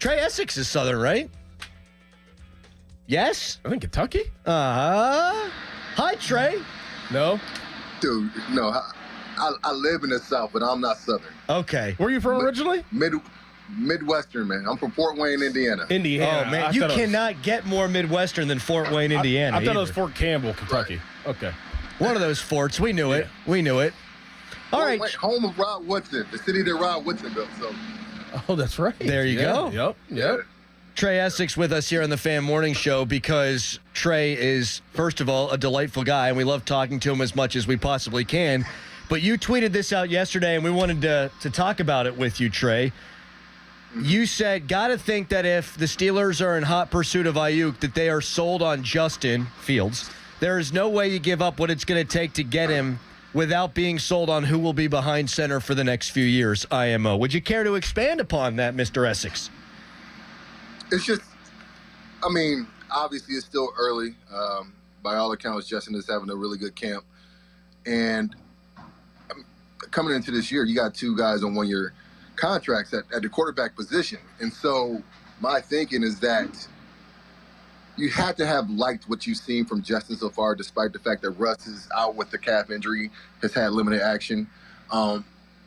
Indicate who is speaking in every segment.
Speaker 1: Trai Essex is Southern, right? Yes?
Speaker 2: I think Kentucky?
Speaker 1: Hi, Trai.
Speaker 2: No?
Speaker 3: Dude, no. I live in the South, but I'm not Southern.
Speaker 1: Okay.
Speaker 2: Where are you from originally?
Speaker 3: Midwestern, man. I'm from Fort Wayne, Indiana.
Speaker 2: Indiana.
Speaker 1: Oh, man. You cannot get more Midwestern than Fort Wayne, Indiana.
Speaker 2: I thought it was Fort Campbell, Kentucky. Right. Okay.
Speaker 1: One of those forts. We knew it. We knew it. All right.
Speaker 3: Home of Rod Woodson, the city that Rod Woodson built. So.
Speaker 2: Oh, that's right.
Speaker 1: There you
Speaker 2: go. Yep.
Speaker 1: Trai Essex with us here on the Fan Morning Show because Trai is, first of all, a delightful guy, and we love talking to him as much as we possibly can. But you tweeted this out yesterday, and we wanted to talk about it with you, Trai. You said, gotta think that if the Steelers are in hot pursuit of Aiyuk, that they are sold on Justin Fields. There is no way you give up what it's going to take to get him without being sold on who will be behind center for the next few years, IMO. Would you care to expand upon that, Mr. Essex?
Speaker 3: It's just, I mean, obviously it's still early. By all accounts, Justin is having a really good camp. And coming into this year, you got two guys on one-year contracts at the quarterback position. And so my thinking is that you have to have liked what you've seen from Justin so far, despite the fact that Russ is out with the calf injury, has had limited action.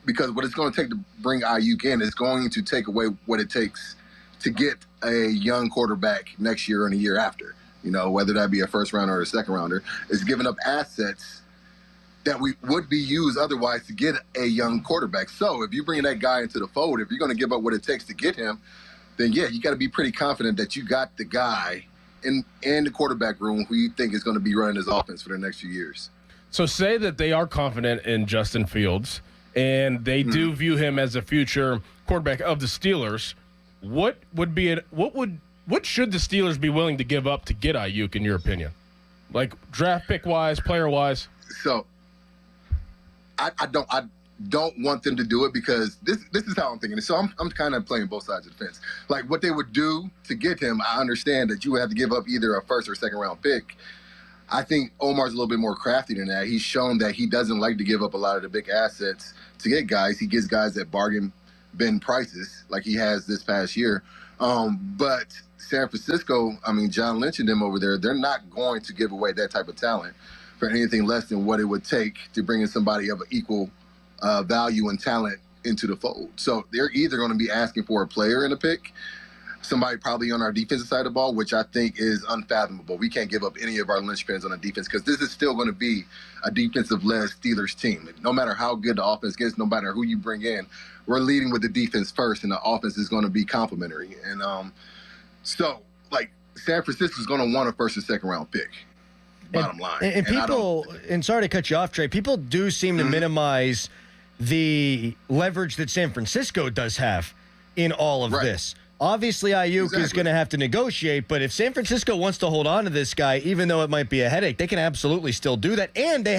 Speaker 3: Because what it's going to take to bring Aiyuk in is going to take away what it takes to get a young quarterback next year and a year after. You know, whether that be a first rounder or a second rounder, is giving up assets that we would be used otherwise to get a young quarterback. So if you bring that guy into the fold, if you're going to give up what it takes to get him, then yeah, you got to be pretty confident that you got the guy in the quarterback room who you think is going to be running his offense for the next few years. So
Speaker 2: say that they are confident in Justin Fields and they do view him as a future quarterback of the Steelers. What should the Steelers be willing to give up to get Aiyuk, in your opinion? Like draft pick wise, player wise?
Speaker 3: So I don't want them to do it because this is how I'm thinking. So I'm kind of playing both sides of the fence. Like what they would do to get him, I understand that you would have to give up either a first or second round pick. I think Omar's a little bit more crafty than that. He's shown that he doesn't like to give up a lot of the big assets to get guys. He gets guys at bargain bin prices like he has this past year. But San Francisco, I mean, John Lynch and them over there, they're not going to give away that type of talent for anything less than what it would take to bring in somebody of equal value and talent into the fold. So they're either going to be asking for a player in a pick, somebody probably on our defensive side of the ball, which I think is unfathomable. We can't give up any of our linchpins on the defense because this is still going to be a defensive-led Steelers team. No matter how good the offense gets, no matter who you bring in, we're leading with the defense first, and the offense is going to be complementary. And so, like, San Francisco is going to want a first and second round pick. Bottom line.
Speaker 1: And people, and sorry to cut you off, Trai, people do seem to minimize the leverage that San Francisco does have in all of this. Obviously, Aiyuk is going to have to negotiate, but if San Francisco wants to hold on to this guy, even though it might be a headache, they can absolutely still do that. And they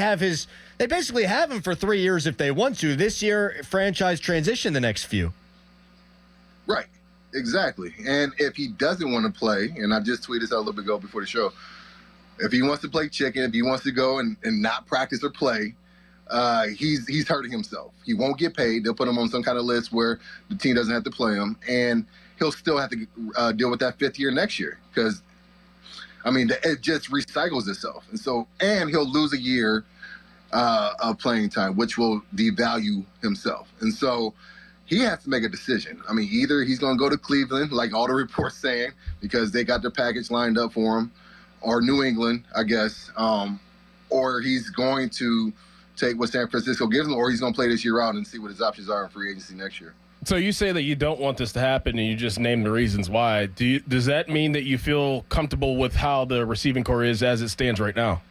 Speaker 1: basically have him for 3 years if they want to. This year, franchise transition the next few.
Speaker 3: Right. Exactly. And if he doesn't want to play, and I just tweeted this out a little bit ago before the show, if he wants to play chicken, if he wants to go and not practice or play, he's hurting himself. He won't get paid. They'll put him on some kind of list where the team doesn't have to play him, and he'll still have to deal with that fifth year next year because, I mean, it just recycles itself. And he'll lose a year of playing time, which will devalue himself. And so he has to make a decision. I mean, either he's going to go to Cleveland, like all the reports saying, because they got their package lined up for him, or New England, I guess, or he's going to take what San Francisco gives him, or he's going to play this year out and see what his options are in free agency next year.
Speaker 2: So you say that you don't want this to happen, and you just named the reasons why. Does that mean that you feel comfortable with how the receiving core is as it stands right now?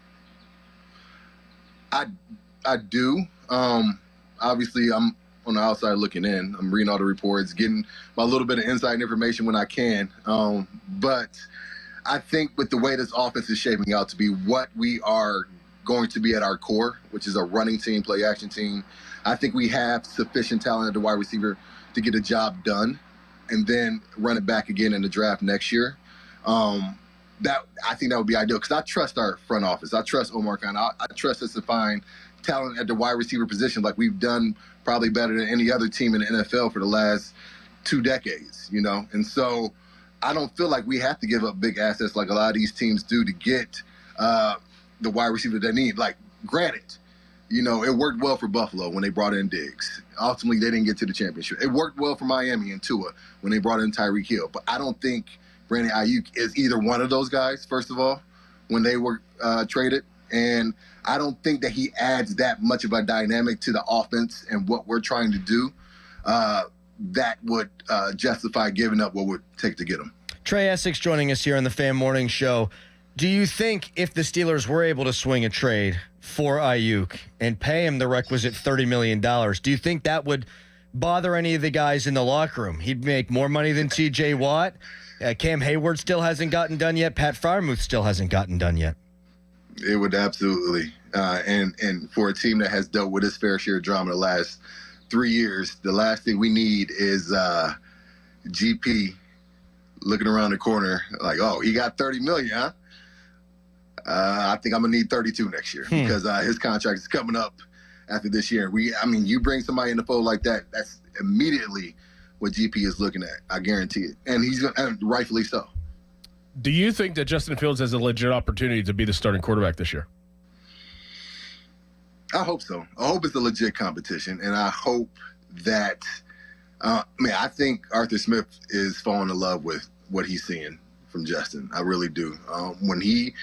Speaker 3: I do. Obviously, I'm on the outside looking in. I'm reading all the reports, getting my little bit of inside information when I can. But I think with the way this offense is shaping out to be what we are going to be at our core, which is a running team, play action team, I think we have sufficient talent at the wide receiver to get a job done and then run it back again in the draft next year. I think that would be ideal because I trust our front office. I trust Omar Khan. I trust us to find talent at the wide receiver position like we've done probably better than any other team in the NFL for the last 2 decades, And so I don't feel like we have to give up big assets like a lot of these teams do to get the wide receiver they need. Like, granted, it worked well for Buffalo when they brought in Diggs. Ultimately, they didn't get to the championship. It worked well for Miami and Tua when they brought in Tyreek Hill. But I don't think Brandon Aiyuk is either one of those guys, first of all, when they were traded. And I don't think that he adds that much of a dynamic to the offense and what we're trying to do that would justify giving up what it would take to get him.
Speaker 1: Trai Essex joining us here on the Fan Morning Show. Do you think if the Steelers were able to swing a trade for Aiyuk and pay him the requisite $30 million, do you think that would bother any of the guys in the locker room? He'd make more money than T.J. Watt. Cam Hayward still hasn't gotten done yet. Pat Freiermuth still hasn't gotten done yet.
Speaker 3: It would absolutely. And for a team that has dealt with its fair share of drama the last 3 years, the last thing we need is GP looking around the corner like, oh, he got $30 million, huh? I think I'm going to need 32 next year because his contract is coming up after this year. You bring somebody in the fold like that, that's immediately what GP is looking at. I guarantee it. And and rightfully so.
Speaker 2: Do you think that Justin Fields has a legit opportunity to be the starting quarterback this year?
Speaker 3: I hope so. I hope it's a legit competition, and I hope that I think Arthur Smith is falling in love with what he's seeing from Justin. I really do. When he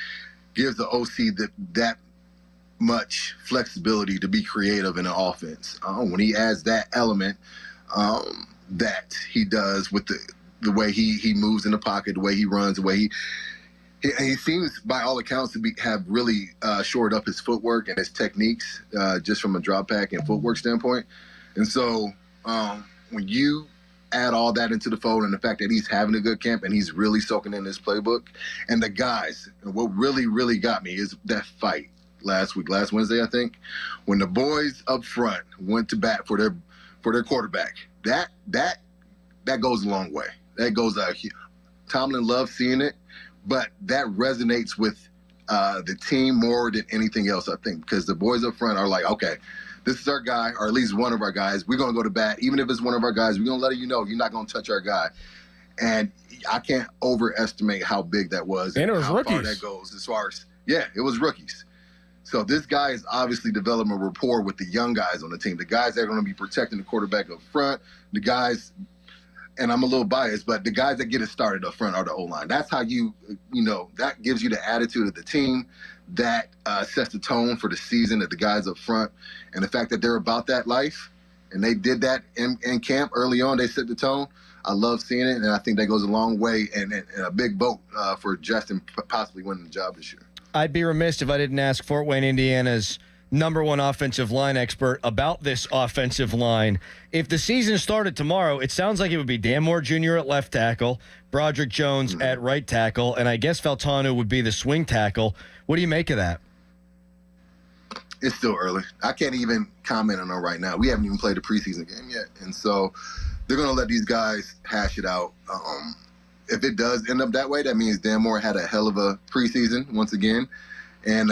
Speaker 3: gives the OC that much flexibility to be creative in an offense, when he adds that element that he does with the way he moves in the pocket, the way he runs, the way he seems, by all accounts, to have really shored up his footwork and his techniques just from a drop back and footwork standpoint. And so when you add all that into the fold and the fact that he's having a good camp and he's really soaking in his playbook, and the guys, and what really, really got me is that fight last Wednesday, I think, when the boys up front went to bat for their quarterback. That goes a long way. That goes out. Tomlin loves seeing it, but that resonates with the team more than anything else, I think, because the boys up front are like, okay, this is our guy, or at least one of our guys. We're going to go to bat. Even if it's one of our guys, we're going to let you know you're not going to touch our guy. And I can't overestimate how big that was.
Speaker 2: And it was
Speaker 3: how
Speaker 2: rookies.
Speaker 3: Far that goes as far as, it was rookies. So this guy is obviously developing a rapport with the young guys on the team, the guys that are going to be protecting the quarterback up front, the guys, and I'm a little biased, but the guys that get it started up front are the O-line. That's how that gives you the attitude of the team. That sets the tone for the season of the guys up front. And the fact that they're about that life, and they did that in camp early on, they set the tone. I love seeing it, and I think that goes a long way and a big vote for Justin possibly winning the job this year.
Speaker 1: I'd be remiss if I didn't ask Fort Wayne, Indiana's #1 offensive line expert about this offensive line. If the season started tomorrow, it sounds like it would be Dan Moore Jr. at left tackle, Broderick Jones at right tackle, and I guess Faltano would be the swing tackle. What do you make of that?
Speaker 3: It's still early. I can't even comment on it right now. We haven't even played a preseason game yet. And so they're going to let these guys hash it out. If it does end up that way, that means Dan Moore had a hell of a preseason once again. And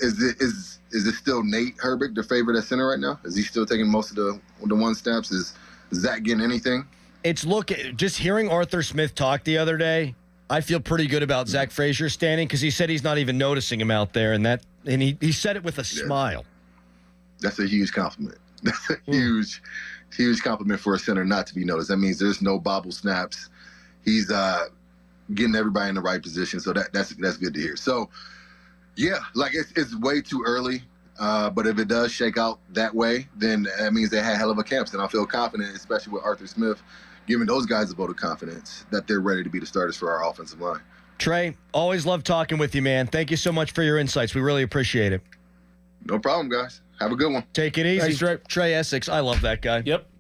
Speaker 3: is it still Nate Herbig, the favorite at center right now? Is he still taking most of the one snaps? Is Zach getting anything?
Speaker 1: Just hearing Arthur Smith talk the other day, I feel pretty good about Zach Frazier standing because he said he's not even noticing him out there, and he said it with a smile.
Speaker 3: That's a huge compliment. That's a huge compliment for a center not to be noticed. That means there's no bobble snaps. He's getting everybody in the right position, so that's good to hear. So, yeah, like it's way too early, but if it does shake out that way, then that means they had hell of a camps, and I feel confident, especially with Arthur Smith, giving those guys a vote of confidence that they're ready to be the starters for our offensive line.
Speaker 1: Trai, always love talking with you, man. Thank you so much for your insights. We really appreciate it.
Speaker 3: No problem, guys. Have a good one.
Speaker 1: Take it easy.
Speaker 2: Thanks, Trai.
Speaker 1: Trai Essex, I love that guy.
Speaker 2: Yep.